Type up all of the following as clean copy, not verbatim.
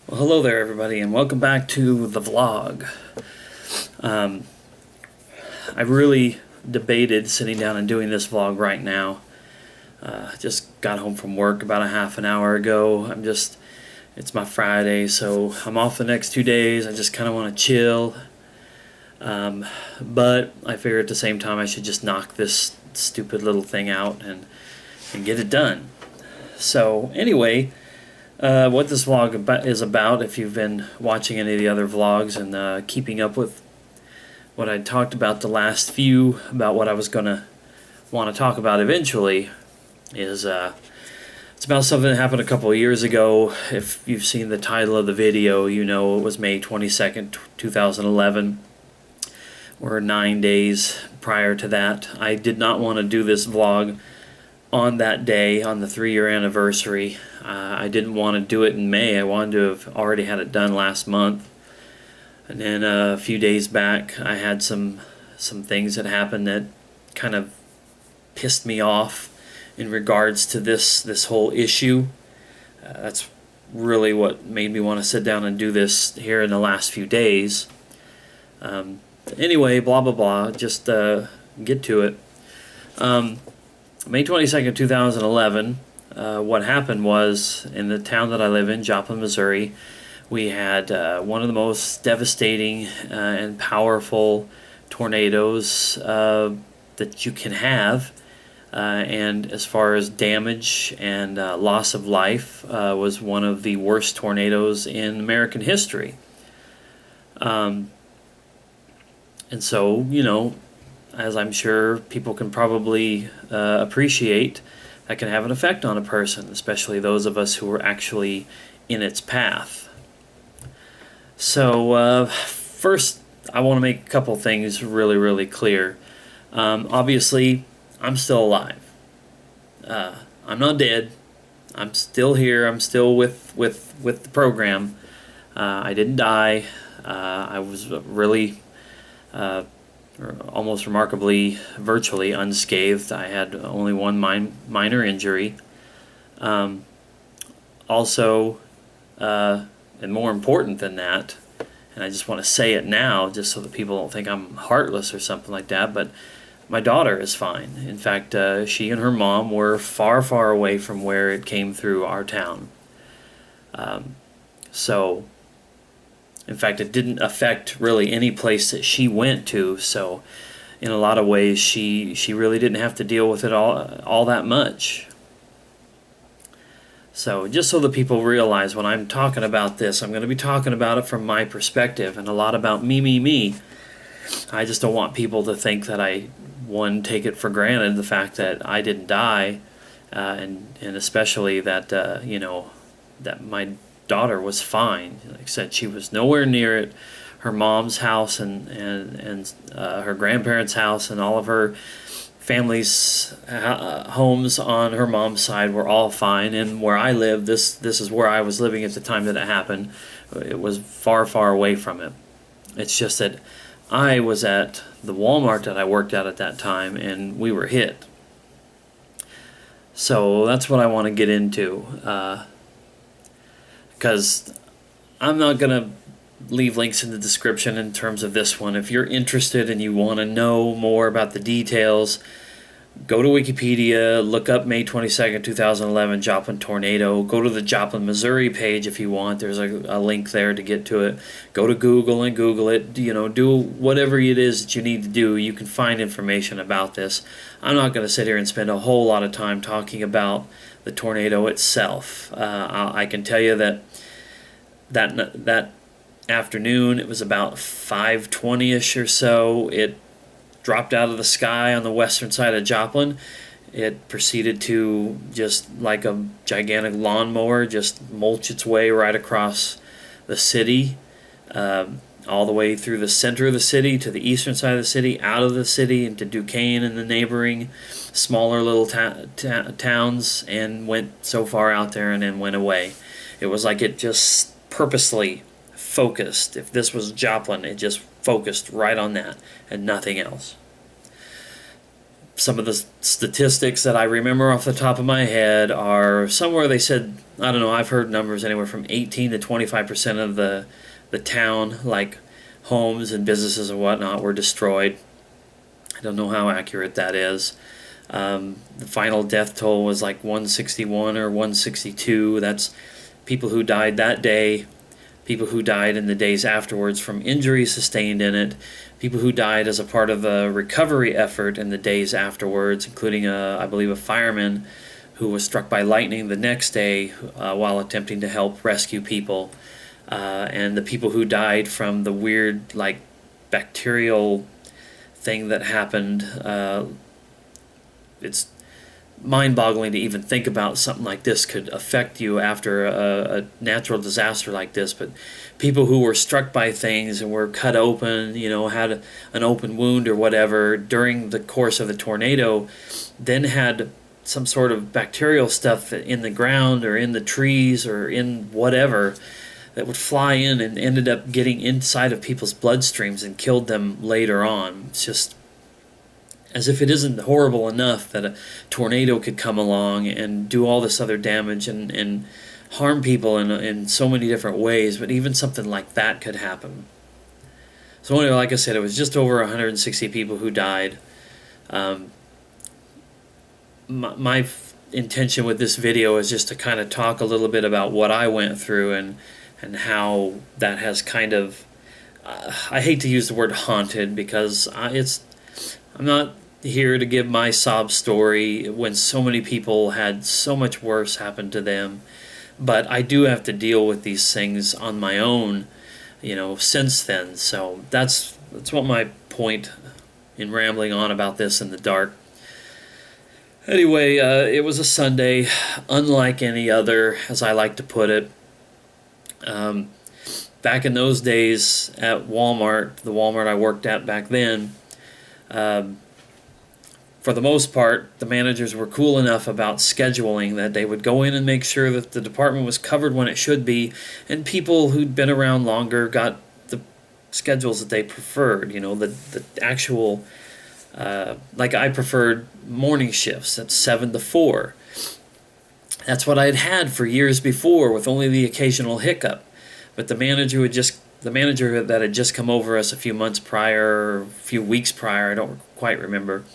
Well, hello there, everybody, and welcome back to the vlog. I really debated sitting down and doing this vlog right now. Just got home from work about a half an hour ago. It's my Friday, so I'm off the next 2 days. I just kind of want to chill. But I figure at the same time I should just knock this stupid little thing out and get it done. So anyway, what this vlog is about, if you've been watching any of the other vlogs and keeping up with what I talked about the last few, about what I was going to want to talk about eventually, is it's about something that happened a couple of years ago. If you've seen the title of the video, you know it was May 22nd, 2011. Or 9 days prior to that. I did not want to do this vlog on that day, on the 3-year anniversary. I didn't want to do it in May. I wanted to have already had it done last month. And then a few days back, I had some things that happened that kind of pissed me off in regards to this whole issue. That's really what made me want to sit down and do this here in the last few days. Anyway, blah blah blah, just get to it. May 22nd, 2011, what happened was, in the town that I live in, Joplin, Missouri, we had one of the most devastating and powerful tornadoes that you can have, and as far as damage and loss of life, was one of the worst tornadoes in American history. And so, you know, as I'm sure people can probably appreciate, that can have an effect on a person, especially those of us who are actually in its path. So, first, I want to make a couple things really clear. Obviously, I'm still alive. I'm not dead. I'm still here. I'm still with the program. I didn't die. I was really... almost remarkably, virtually unscathed. I had only one minor injury. Also, and more important than that, and I just want to say it now just so that people don't think I'm heartless or something like that, but my daughter is fine. In fact, she and her mom were far away from where it came through our town. So... In fact, it didn't affect really any place that she went to, so in a lot of ways she really didn't have to deal with it all that much. So just so that people realize, when I'm talking about this, I'm going to be talking about it from my perspective, and a lot about me. I just don't want people to think that I, take it for granted, the fact that I didn't die, and especially that, that my daughter was fine. Like I said, she was nowhere near it. Her mom's house and her grandparents' house and all of her family's homes on her mom's side were all fine. And where I live, this is where I was living at the time that it happened. It was far away from it. It's just that I was at the Walmart that I worked at that time, and we were hit. So that's what I want to get into. Because I'm not going to leave links in the description in terms of this one. If you're interested and you want to know more about the details, go to Wikipedia, look up May 22nd, 2011 Joplin tornado. Go to the Joplin, Missouri page if you want. There's a link there to get to it. Go to Google and Google it. Do whatever it is that you need to do. You can find information about this. I'm not going to sit here and spend a whole lot of time talking about the tornado itself. I can tell you that afternoon, it was about 5:20ish or so, it dropped out of the sky on the western side of Joplin. It proceeded to, just like a gigantic lawnmower, just mulch its way right across the city, all the way through the center of the city to the eastern side of the city, out of the city into Duquesne and the neighboring smaller little towns, and went so far out there and then went away. It was like it just purposely focused. If this was Joplin, it just focused right on that and nothing else. Some of the statistics that I remember off the top of my head are somewhere they said, I don't know, I've heard numbers anywhere from 18 to 25% of the town, like homes and businesses and whatnot, were destroyed. I don't know how accurate that is. The final death toll was like 161 or 162. That's people who died that day, people who died in the days afterwards from injuries sustained in it, people who died as a part of the recovery effort in the days afterwards, including, I believe, a fireman who was struck by lightning the next day while attempting to help rescue people, and the people who died from the weird, like, bacterial thing that happened. It's mind-boggling to even think about something like this could affect you after a natural disaster like this. But people who were struck by things and were cut open, had an open wound or whatever during the course of the tornado, then had some sort of bacterial stuff in the ground or in the trees or in whatever that would fly in and ended up getting inside of people's bloodstreams and killed them later on. It's just as if it isn't horrible enough that a tornado could come along and do all this other damage and harm people in so many different ways, but even something like that could happen. So anyway, like I said, it was just over 160 people who died. My intention with this video is just to kind of talk a little bit about what I went through and how that has kind of, I hate to use the word haunted because I'm not here to give my sob story when so many people had so much worse happen to them, but I do have to deal with these things on my own, since then. So that's what my point in rambling on about this in the dark. Anyway, it was a Sunday, unlike any other, as I like to put it. Back in those days at Walmart, the Walmart I worked at back then, for the most part, the managers were cool enough about scheduling that they would go in and make sure that the department was covered when it should be, and people who'd been around longer got the schedules that they preferred, the actual, like I preferred morning shifts at 7 to 4. That's what I had for years before, with only the occasional hiccup. But the manager that had just come over us a few months prior, or a few weeks prior, I don't quite remember,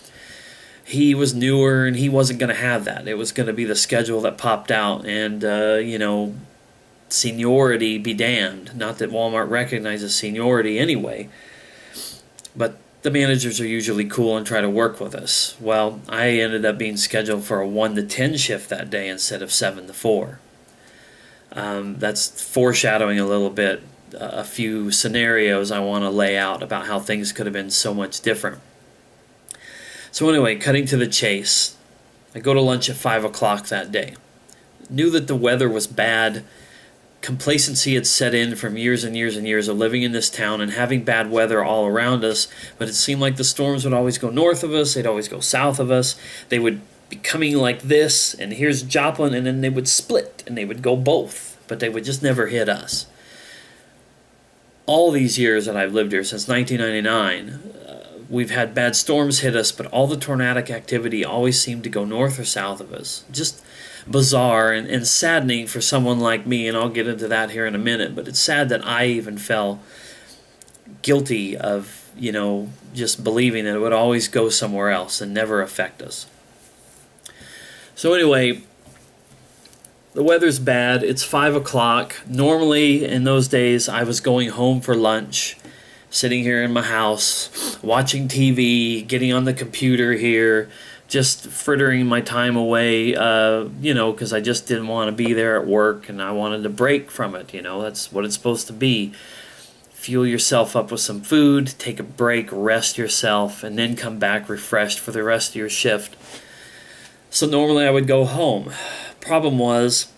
he was newer and he wasn't going to have that. It was going to be the schedule that popped out, and, seniority be damned. Not that Walmart recognizes seniority anyway, but the managers are usually cool and try to work with us. Well, I ended up being scheduled for a 1 to 10 shift that day instead of 7 to 4. That's foreshadowing a little bit a few scenarios I want to lay out about how things could have been so much different. So anyway, cutting to the chase, I go to lunch at 5 o'clock that day. Knew that the weather was bad. Complacency had set in from years and years and years of living in this town and having bad weather all around us, but it seemed like the storms would always go north of us, they'd always go south of us, they would be coming like this, and here's Joplin, and then they would split, and they would go both, but they would just never hit us. All these years that I've lived here, since 1999, we've had bad storms hit us, but all the tornadic activity always seemed to go north or south of us. Just bizarre and saddening for someone like me, and I'll get into that here in a minute, but it's sad that I even felt guilty of, just believing that it would always go somewhere else and never affect us. So anyway, the weather's bad. It's 5 o'clock. Normally, in those days, I was going home for lunch, sitting here in my house, watching TV, getting on the computer here, just frittering my time away, because I just didn't want to be there at work, and I wanted to break from it. That's what it's supposed to be. Fuel yourself up with some food, take a break, rest yourself, and then come back refreshed for the rest of your shift. So normally I would go home. Problem was,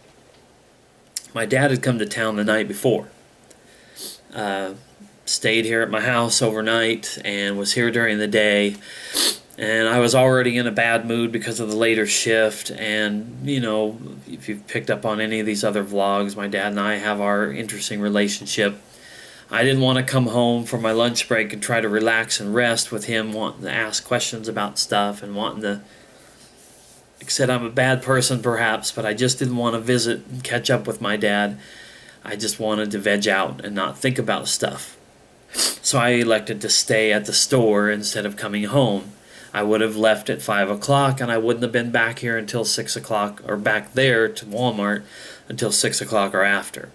my dad had come to town the night before. Stayed here at my house overnight and was here during the day. And I was already in a bad mood because of the later shift. And, if you've picked up on any of these other vlogs, my dad and I have our interesting relationship. I didn't want to come home for my lunch break and try to relax and rest with him wanting to ask questions about stuff and wanting to, like I said, I'm a bad person perhaps, but I just didn't want to visit and catch up with my dad. I just wanted to veg out and not think about stuff. So I elected to stay at the store instead of coming home. I would have left at 5 o'clock and I wouldn't have been back here until 6 o'clock, or back there to Walmart until 6 o'clock or after.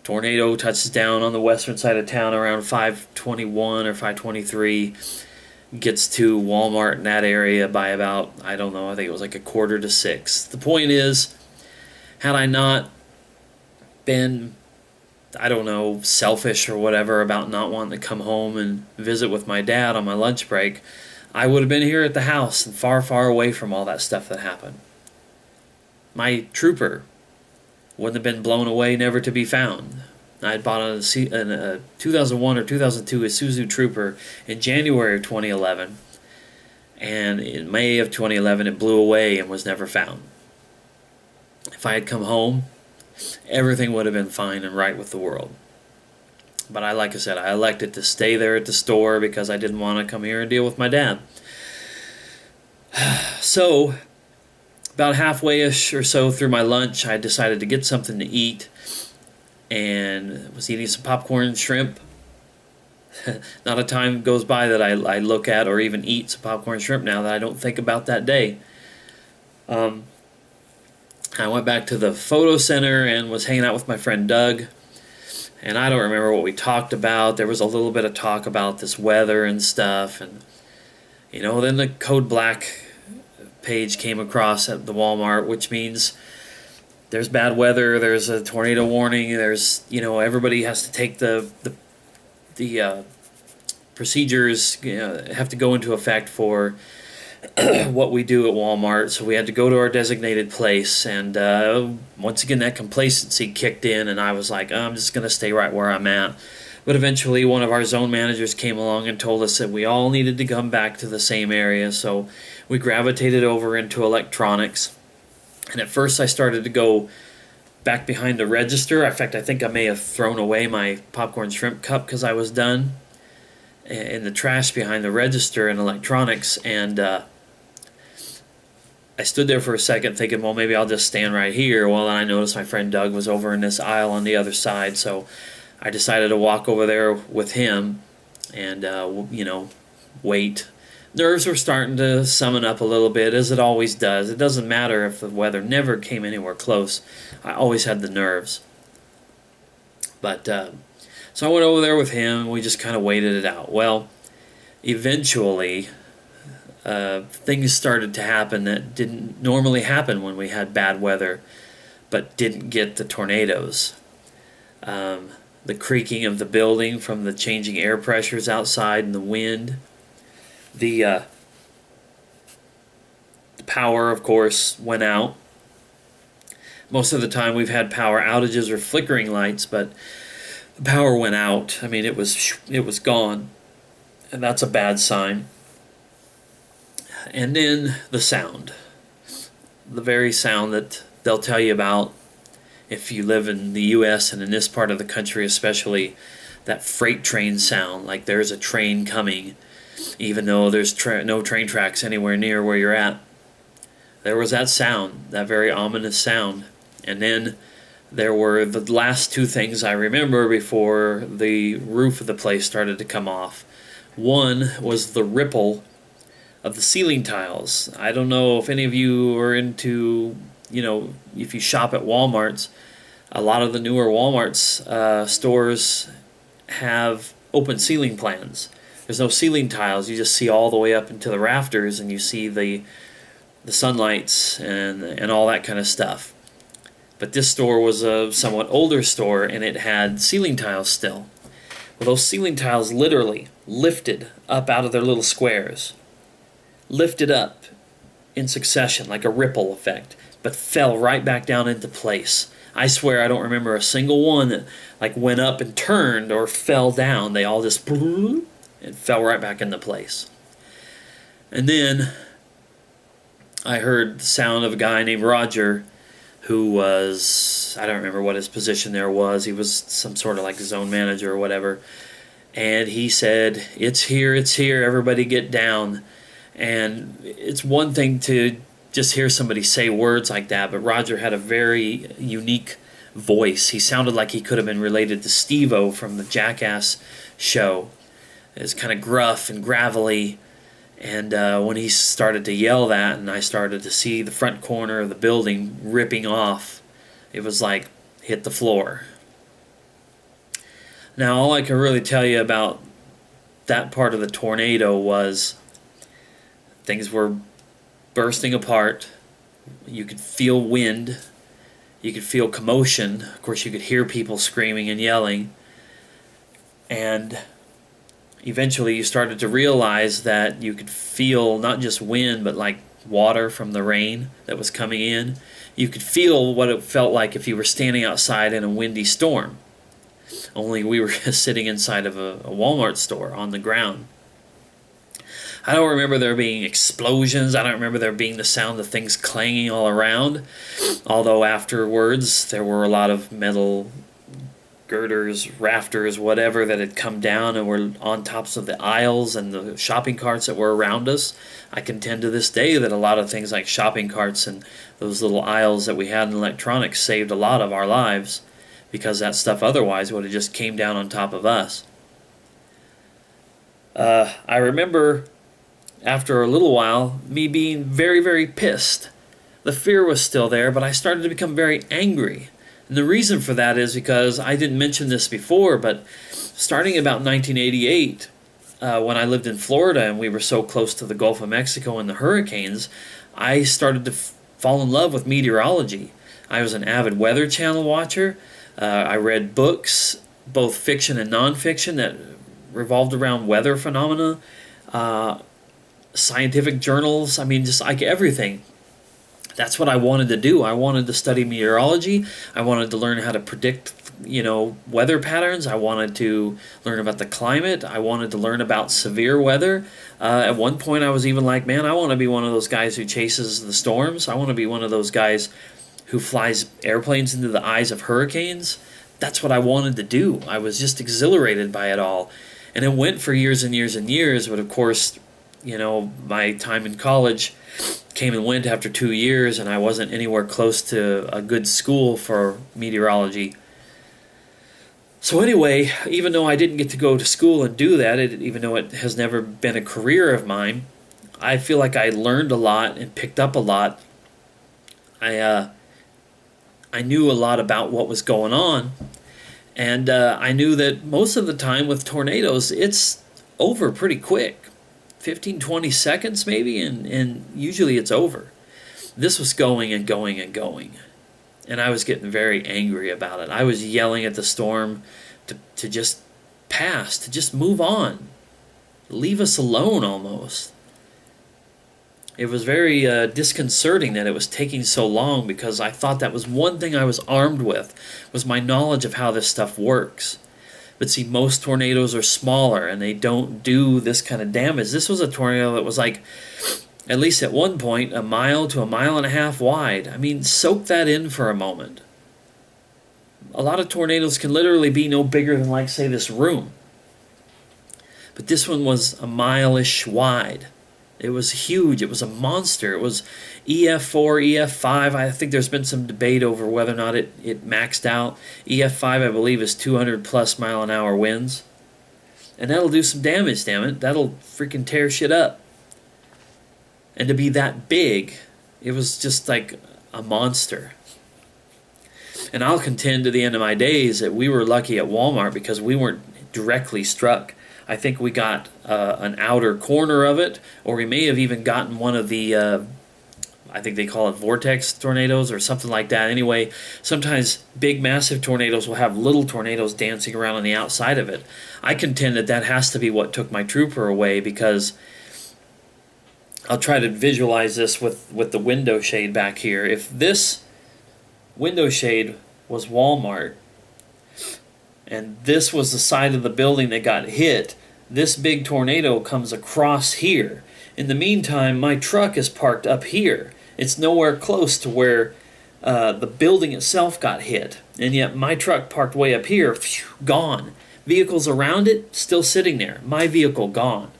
Tornado touches down on the western side of town around 5:21 or 5:23. Gets to Walmart in that area by about, I don't know, I think it was like 5:45. The point is, had I not been, I don't know, selfish or whatever about not wanting to come home and visit with my dad on my lunch break, I would have been here at the house and far, far away from all that stuff that happened. My trooper wouldn't have been blown away, never to be found. I had bought a 2001 or 2002 Isuzu Trooper in January of 2011, and in May of 2011 it blew away and was never found. If I had come home, everything would have been fine and right with the world. But like I said, I elected to stay there at the store because I didn't want to come here and deal with my dad. So, about halfway-ish or so through my lunch, I decided to get something to eat, and was eating some popcorn and shrimp. Not a time goes by that I look at or even eat some popcorn and shrimp now that I don't think about that day. I went back to the photo center and was hanging out with my friend Doug. And I don't remember what we talked about. There was a little bit of talk about this weather and stuff. And, then the Code Black page came across at the Walmart, which means there's bad weather, there's a tornado warning, there's, everybody has to take the procedures, have to go into effect for what we do at Walmart. So we had to go to our designated place, and once again that complacency kicked in, and I was like, I'm just going to stay right where I'm at. But eventually one of our zone managers came along and told us that we all needed to come back to the same area, so we gravitated over into electronics. And at first I started to go back behind the register. In fact, I think I may have thrown away my popcorn shrimp cup because I was done in the trash behind the register in electronics, and I stood there for a second thinking, well, maybe I'll just stand right here. Well, then I noticed my friend Doug was over in this aisle on the other side, so I decided to walk over there with him and, wait. Nerves were starting to summon up a little bit, as it always does. It doesn't matter if the weather never came anywhere close. I always had the nerves. But, so I went over there with him, and we just kind of waited it out. Well, eventually, things started to happen that didn't normally happen when we had bad weather, but didn't get the tornadoes. The creaking of the building from the changing air pressures outside and the wind. The power, of course, went out. Most of the time we've had power outages or flickering lights, but the power went out. I mean, it was gone, and that's a bad sign. And then the sound. The very sound that they'll tell you about if you live in the U.S. and in this part of the country especially, that freight train sound, like there's a train coming, even though there's no train tracks anywhere near where you're at. There was that sound, that very ominous sound. And then there were the last two things I remember before the roof of the place started to come off. One was the ripple of the ceiling tiles. I don't know if any of you are into, if you shop at Walmarts, a lot of the newer Walmart's stores have open ceiling plans. There's no ceiling tiles. You just see all the way up into the rafters, and you see the sunlights and all that kind of stuff. But this store was a somewhat older store, and it had ceiling tiles still. Well, those ceiling tiles literally lifted up out of their little squares. Lifted up in succession like a ripple effect, but fell right back down into place. I swear I don't remember a single one that went up and turned or fell down. They all just and fell right back into place. And then I heard the sound of a guy named Roger, who was, I don't remember what his position there was. He was some sort of like zone manager or whatever. And he said, it's here, everybody get down. And it's one thing to just hear somebody say words like that, but Roger had a very unique voice. He sounded like he could have been related to Steve-O from the Jackass show. It's kind of gruff and gravelly. And when he started to yell that, and I started to see the front corner of the building ripping off, it was like hit the floor. Now, all I can really tell you about that part of the tornado was things were bursting apart. You could feel wind. You could feel commotion. Of course, you could hear people screaming and yelling. And eventually you started to realize that you could feel not just wind, but like water from the rain that was coming in. You could feel what it felt like if you were standing outside in a windy storm. Only we were sitting inside of a Walmart store on the ground. I don't remember there being explosions. I don't remember there being the sound of things clanging all around. Although afterwards there were a lot of metal girders, rafters, whatever that had come down and were on tops of the aisles and the shopping carts that were around us. I contend to this day that a lot of things like shopping carts and those little aisles that we had in electronics saved a lot of our lives, because that stuff otherwise would have just came down on top of us. I remember after a little while me being very, very pissed. The fear was still there, but I started to become very angry. And the reason for that is because I didn't mention this before, but starting about 1988, when I lived in Florida and we were so close to the Gulf of Mexico and the hurricanes, I started to fall in love with meteorology. I was an avid Weather Channel watcher. I read books, both fiction and nonfiction, that revolved around weather phenomena, scientific journals, just like everything. That's what I wanted to do. I wanted to study meteorology. I wanted to learn how to predict, weather patterns. I wanted to learn about the climate. I wanted to learn about severe weather. At one point I was even like, man, I want to be one of those guys who chases the storms. I want to be one of those guys who flies airplanes into the eyes of hurricanes. That's what I wanted to do. I was just exhilarated by it all. And it went for years and years and years, but of course, my time in college came and went after 2 years, and I wasn't anywhere close to a good school for meteorology. So anyway, even though I didn't get to go to school and do that, even though it has never been a career of mine, I feel like I learned a lot and picked up a lot. I knew a lot about what was going on, and I knew that most of the time with tornadoes, it's over pretty quick. 15, 20 seconds maybe, and usually it's over. This was going and going and going, and I was getting very angry about it. I was yelling at the storm to just pass, to just move on, leave us alone almost. It was very disconcerting that it was taking so long, because I thought that was one thing I was armed with, was my knowledge of how this stuff works. But see, most tornadoes are smaller and they don't do this kind of damage. This was a tornado that was like, at least at one point, 1 mile to 1.5 miles wide. Soak that in for a moment. A lot of tornadoes can literally be no bigger than, like, say, this room. But this one was 1 mile-ish wide. It was huge. It was a monster. It was EF4, EF5. I think there's been some debate over whether or not it maxed out. EF5, I believe, is 200+ mile-an-hour winds. And that'll do some damage, damn it. That'll freaking tear shit up. And to be that big, it was just like a monster. And I'll contend to the end of my days that we were lucky at Walmart because we weren't directly struck. I think we got an outer corner of it, or we may have even gotten one of the, I think they call it vortex tornadoes or something like that. Anyway, sometimes big, massive tornadoes will have little tornadoes dancing around on the outside of it. I contend that has to be what took my trooper away, because I'll try to visualize this with the window shade back here. If this window shade was Walmart, and this was the side of the building that got hit, this big tornado comes across here. In the meantime, my truck is parked up here. It's nowhere close to where The building itself got hit, and yet my truck parked way up here, gone. Vehicles around it still sitting there. My vehicle gone.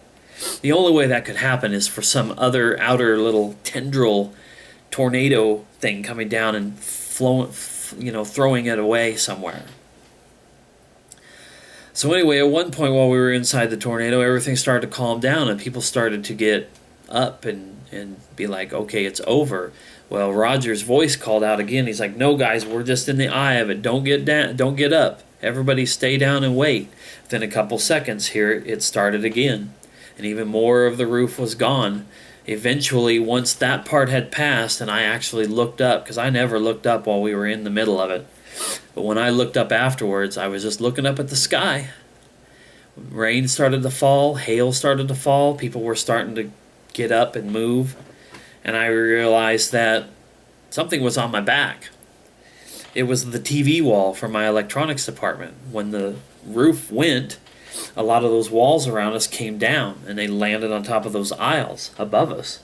The only way that could happen is for some other outer little tendril tornado thing coming down and throwing it away somewhere. So anyway, at one point while we were inside the tornado, everything started to calm down and people started to get up and be like, okay, it's over. Well, Roger's voice called out again. He's like, no, guys, we're just in the eye of it. Don't get down. Don't get up. Everybody stay down and wait. Within a couple seconds here, it started again. And even more of the roof was gone. Eventually, once that part had passed and I actually looked up, because I never looked up while we were in the middle of it. But when I looked up afterwards, I was just looking up at the sky. Rain started to fall. Hail started to fall. People were starting to get up and move. And I realized that something was on my back. It was the TV wall from my electronics department. When the roof went, a lot of those walls around us came down, and they landed on top of those aisles above us.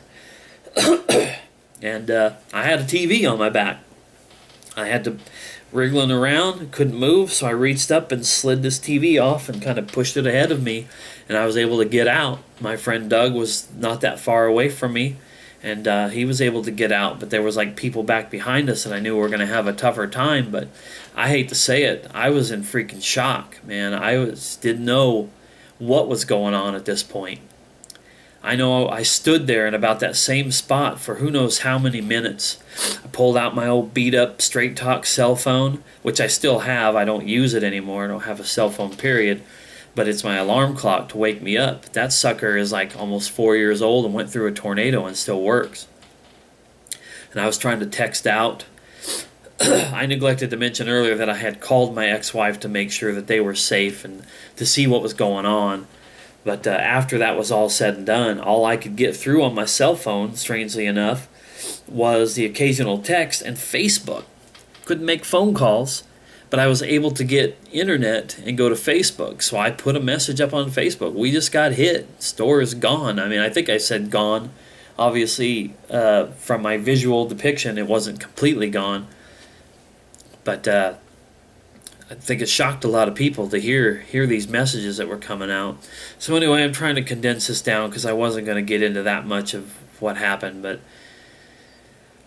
And I had a TV on my back. I had to wriggling around, couldn't move, so I reached up and slid this TV off and kind of pushed it ahead of me, and I was able to get out. My friend Doug was not that far away from me, and he was able to get out, but there was like people back behind us, and I knew we were going to have a tougher time. But I hate to say it, I was in freaking shock, man. Didn't know what was going on at this point. I know I stood there in about that same spot for who knows how many minutes. I pulled out my old beat-up Straight Talk cell phone, which I still have. I don't use it anymore. I don't have a cell phone, period. But it's my alarm clock to wake me up. That sucker is like almost 4 years old and went through a tornado and still works. And I was trying to text out. I neglected to mention earlier that I had called my ex-wife to make sure that they were safe and to see what was going on. But after that was all said and done, all I could get through on my cell phone, strangely enough, was the occasional text and Facebook. Couldn't make phone calls, but I was able to get internet and go to Facebook. So I put a message up on Facebook. We just got hit. Store is gone. I mean, I think I said gone. Obviously, from my visual depiction, it wasn't completely gone. But I think it shocked a lot of people to hear these messages that were coming out. So anyway, I'm trying to condense this down because I wasn't going to get into that much of what happened. But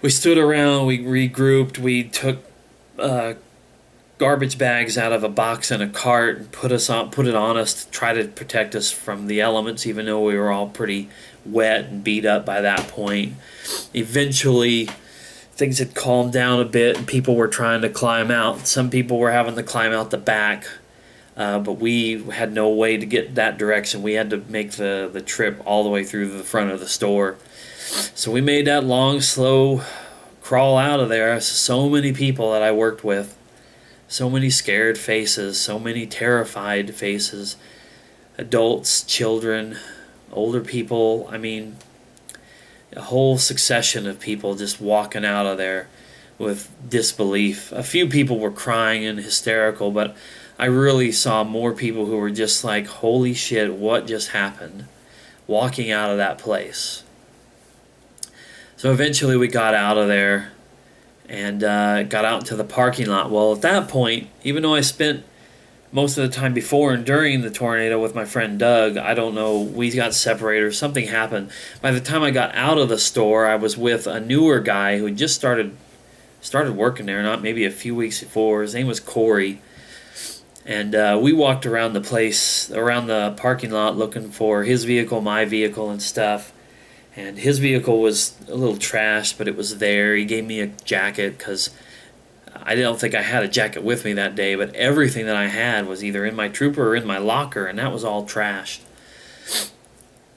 we stood around, we regrouped, we took garbage bags out of a box in a cart and put it on us to try to protect us from the elements, even though we were all pretty wet and beat up by that point. Eventually, things had calmed down a bit and people were trying to climb out. Some people were having to climb out the back, but we had no way to get that direction. We had to make the trip all the way through the front of the store. So we made that long, slow crawl out of there. So many people that I worked with, so many scared faces, so many terrified faces, adults, children, older people. I mean, a whole succession of people just walking out of there with disbelief. A few people were crying and hysterical, but I really saw more people who were just like, holy shit, what just happened? Walking out of that place. So eventually we got out of there and got out into the parking lot. Well, at that point, even though I spent most of the time before and during the tornado with my friend Doug, I don't know, we got separated or something happened. By the time I got out of the store, I was with a newer guy who just started working there, not maybe a few weeks before. His name was Corey. And we walked around the place, around the parking lot, looking for his vehicle, my vehicle, and stuff. And his vehicle was a little trashed, but it was there. He gave me a jacket because I don't think I had a jacket with me that day, but everything that I had was either in my trooper or in my locker, and that was all trashed.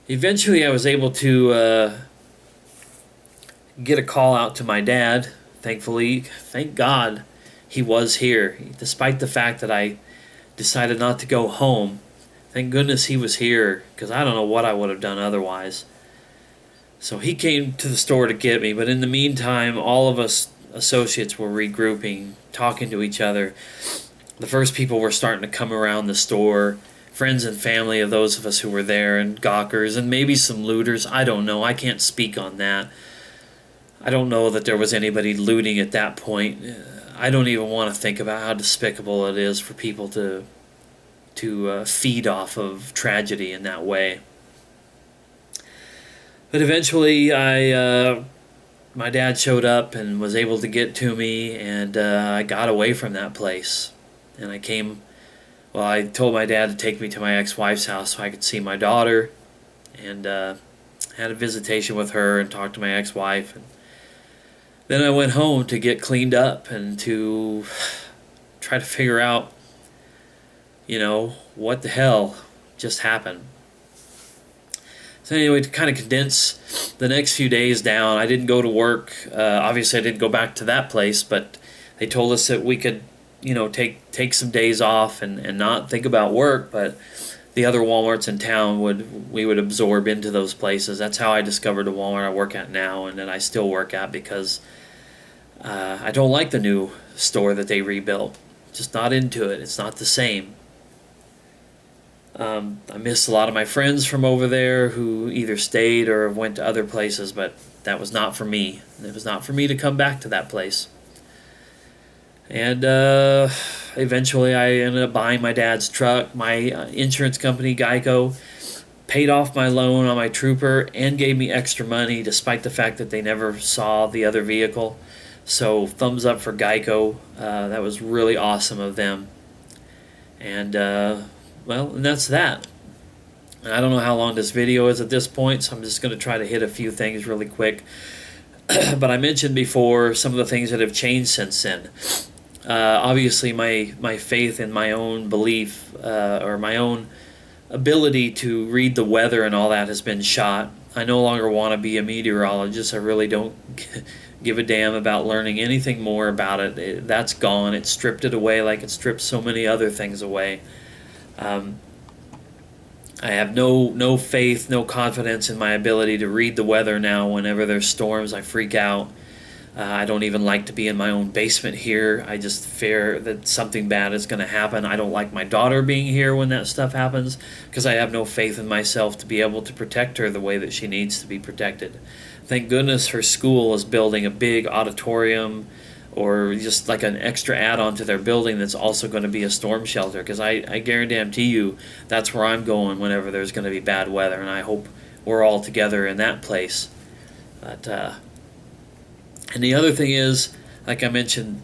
Eventually, I was able to get a call out to my dad. Thankfully, thank God, he was here. Despite the fact that I decided not to go home, thank goodness he was here, because I don't know what I would have done otherwise. So he came to the store to get me, but in the meantime, all of us associates were regrouping, talking to each other. The first people were starting to come around the store, friends and family of those of us who were there, and gawkers, and maybe some looters. I don't know. I can't speak on that. I don't know that there was anybody looting at that point. I don't even want to think about how despicable it is for people to feed off of tragedy in that way. But eventually, my dad showed up and was able to get to me, and I got away from that place. And I told my dad to take me to my ex-wife's house so I could see my daughter, and had a visitation with her and talked to my ex-wife. And then I went home to get cleaned up and to try to figure out, what the hell just happened. So anyway, to kind of condense the next few days down, I didn't go to work. Obviously, I didn't go back to that place, but they told us that we could, take some days off and not think about work, but the other Walmarts in town we would absorb into those places. That's how I discovered the Walmart I work at now, and that I still work at, because I don't like the new store that they rebuilt. Just not into it. It's not the same. I miss a lot of my friends from over there who either stayed or went to other places, but that was not for me. It was not for me to come back to that place. And eventually I ended up buying my dad's truck. My insurance company, Geico, paid off my loan on my Trooper and gave me extra money despite the fact that they never saw the other vehicle. So thumbs up for Geico. That was really awesome of them. And and that's that. I don't know how long this video is at this point, so I'm just going to try to hit a few things really quick. But I mentioned before some of the things that have changed since then. Obviously, my faith in my own belief or my own ability to read the weather and all that has been shot. I no longer want to be a meteorologist. I really don't give a damn about learning anything more about it. That's gone. It stripped it away like it stripped so many other things away. I have no faith, no confidence in my ability to read the weather now. Whenever there's storms, I freak out. I don't even like to be in my own basement here. I just fear that something bad is going to happen. I don't like my daughter being here when that stuff happens because I have no faith in myself to be able to protect her the way that she needs to be protected. Thank goodness her school is building a big auditorium or just like an extra add-on to their building that's also going to be a storm shelter, because I guarantee you that's where I'm going whenever there's going to be bad weather, and I hope we're all together in that place. But and the other thing is, like I mentioned,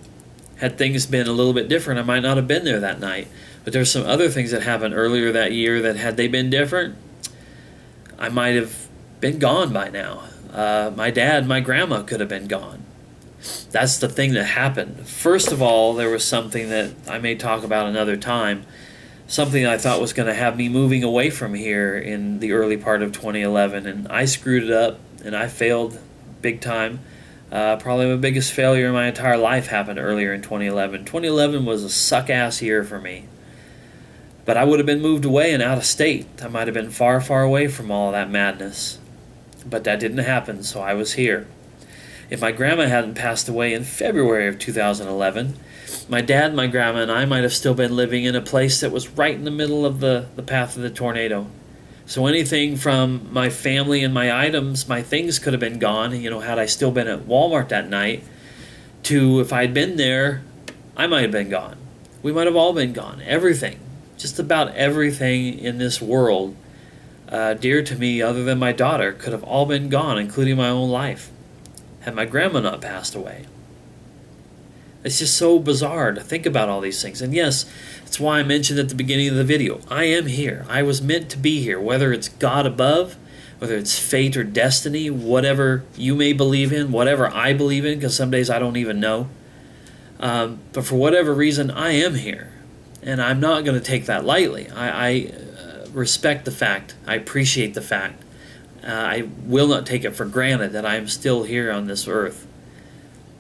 had things been a little bit different, I might not have been there that night. But there's some other things that happened earlier that year that had they been different, I might have been gone by now. My dad, my grandma could have been gone. That's the thing that happened. First of all, there was something that I may talk about another time, something I thought was going to have me moving away from here in the early part of 2011, and I screwed it up, and I failed big time. Probably my biggest failure in my entire life happened earlier in 2011. 2011 was a suck-ass year for me. But I would have been moved away and out of state. I might have been far, far away from all of that madness. But that didn't happen, so I was here. If my grandma hadn't passed away in February of 2011, my dad, my grandma, and I might have still been living in a place that was right in the middle of the path of the tornado. So anything from my family and my items, my things could have been gone, had I still been at Walmart that night, to if I'd been there, I might have been gone. We might have all been gone. Everything. Just about everything in this world, dear to me other than my daughter, could have all been gone, including my own life, had my grandma not passed away. It's just so bizarre to think about all these things. And yes, that's why I mentioned at the beginning of the video, I am here. I was meant to be here, whether it's God above, whether it's fate or destiny, whatever you may believe in, whatever I believe in, because some days I don't even know. But for whatever reason, I am here. And I'm not going to take that lightly. I respect the fact. I appreciate the fact. I will not take it for granted that I am still here on this earth.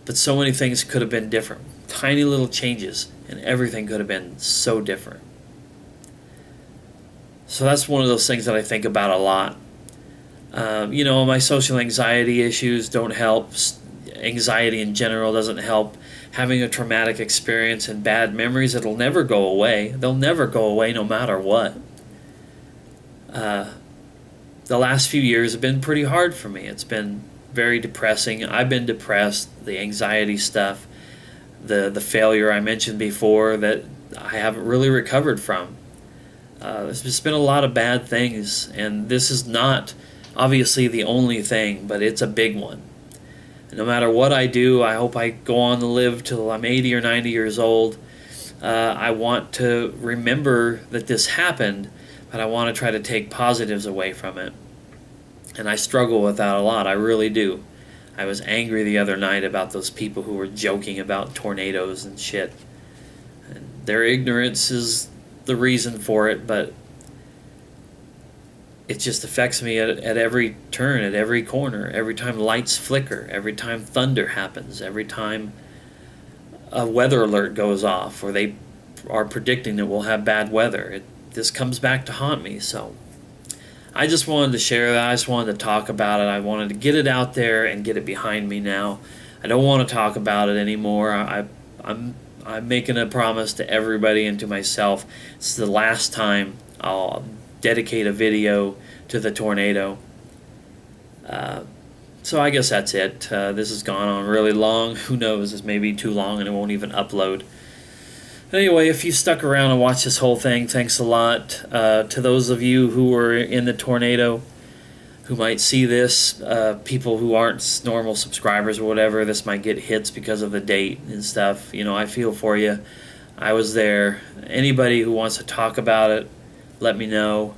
But so many things could have been different. Tiny little changes, and everything could have been so different. So that's one of those things that I think about a lot. My social anxiety issues don't help. Anxiety in general doesn't help. Having a traumatic experience and bad memories, it'll never go away. They'll never go away no matter what. The last few years have been pretty hard for me. It's been very depressing. I've been depressed, the anxiety stuff, the failure I mentioned before that I haven't really recovered from. There's just been a lot of bad things, and this is not obviously the only thing, but it's a big one. And no matter what I do, I hope I go on to live till I'm 80 or 90 years old. I want to remember that this happened, but I want to try to take positives away from it. And I struggle with that a lot, I really do. I was angry the other night about those people who were joking about tornadoes and shit. And their ignorance is the reason for it, but it just affects me at every turn, at every corner, every time lights flicker, every time thunder happens, every time a weather alert goes off or they are predicting that we'll have bad weather. This comes back to haunt me. So I just wanted to share that. I just wanted to talk about it. I wanted to get it out there and get it behind me now. I don't want to talk about it anymore. I'm making a promise to everybody and to myself. It's the last time I'll dedicate a video to the tornado. So I guess that's it. This has gone on really long. Who knows? This may be too long and it won't even upload. Anyway, if you stuck around and watched this whole thing, thanks a lot. To those of you who were in the tornado, who might see this, people who aren't normal subscribers or whatever, this might get hits because of the date and stuff. You know, I feel for you. I was there. Anybody who wants to talk about it, let me know.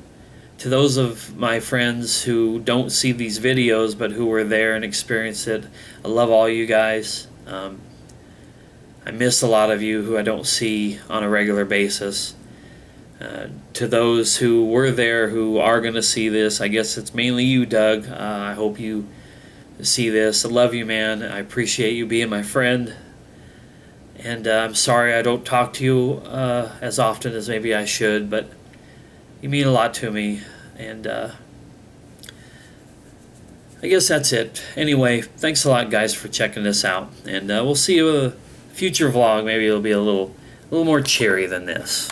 To those of my friends who don't see these videos but who were there and experienced it, I love all you guys. I miss a lot of you who I don't see on a regular basis. To those who were there who are going to see this, I guess it's mainly you, Doug. I hope you see this. I love you, man. I appreciate you being my friend. And I'm sorry I don't talk to you as often as maybe I should, but you mean a lot to me, and I guess that's it. Anyway, thanks a lot, guys, for checking this out, and we'll see you with a future vlog. Maybe it'll be a little more cheery than this.